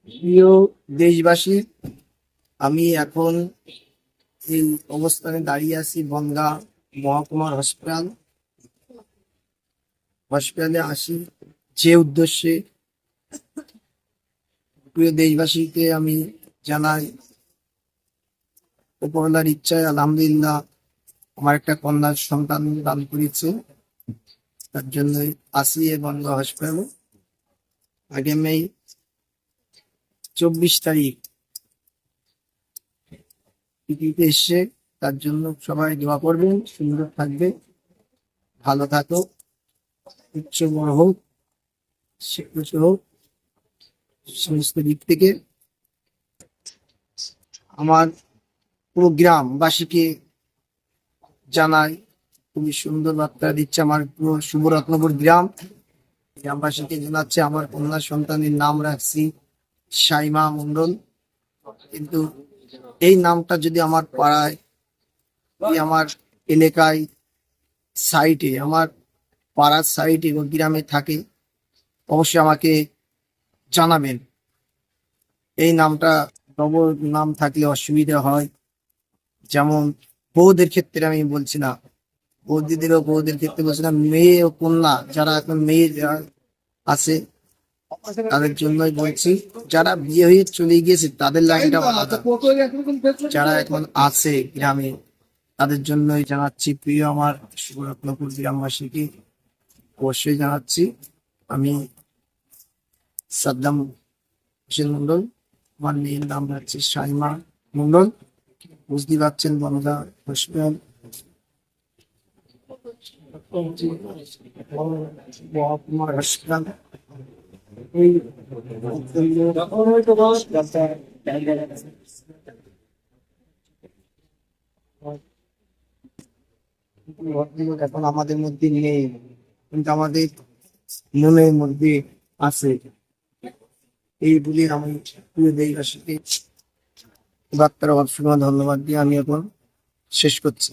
প্রিয় দেশবাসী, আমি এখন এই অবস্থানে দাঁড়িয়ে আছি বনগাঁ মহকুমার হসপিটালে আসি যে উদ্দেশ্যে। প্রিয় দেশবাসীকে আমি জানাই, উপরওয়ালার ইচ্ছায় আলহামদুলিল্লাহ আমার একটা কন্যা সন্তান দান করেছে। তার জন্যই আসি এই বনগাঁ হসপিটালে। আগামী 24 তারিখ পৃথিবীতে এসছে, তার জন্য সবাই দোয়া করবেন। সুন্দর থাকবে, ভালো থাকো, উচ্চ বড় হোক, শিক্ষিত হোক। সমস্ত দিক থেকে আমার পুরো গ্রামবাসীকে জানাই, খুবই সুন্দর বার্তা দিচ্ছে আমার পুরো শুভরত্নপুর গ্রামবাসীকে জানাচ্ছে আমার কন্যা সন্তানের নাম রাখছি সাইমা মন্ডল। কিন্তু এই নামটা যদি আমার পাড়ায়, আমার এলাকায়, সাইটে, আমার পাড়ার সাইটে বা গ্রামে থাকে, অবশ্যই আমাকে জানাবেন। এই নামটা ডবল নাম থাকলে অসুবিধা হয়, যেমন বউদের ক্ষেত্রে আমি বলছি না, বউদের ক্ষেত্রে বলছি না, মেয়ে ও কন্যা যারা এখন মেয়ে যারা আছে তাদের জন্যই বলছি। যারা বিয়ে হয়ে চলে গিয়েছে তাদের লাইনটা আলাদা, যারা এখন আছে গ্রামে তাদের জন্যই জানাচ্ছি। প্রিয় আমার সুরত্নপুর গ্রামবাসীকে অবশ্যই জানাচ্ছি, আমি সাদ্দাম হোসেন মন্ডল, আমার মেয়ের নাম হচ্ছে সাইমা মন্ডল। বুঝতে পারছেন বনগাঁ হসপিটাল মহকুমার হসপিটাল। এই ভদ্রলোক এখন আমাদের মধ্যে নেই, কিন্তু আমাদের মনের মধ্যে আছে। এই বলে আমি প্রিয় দেশবাসীকে বার্তার অসংখ্য ধন্যবাদ দিয়ে আমি এখন শেষ করছি।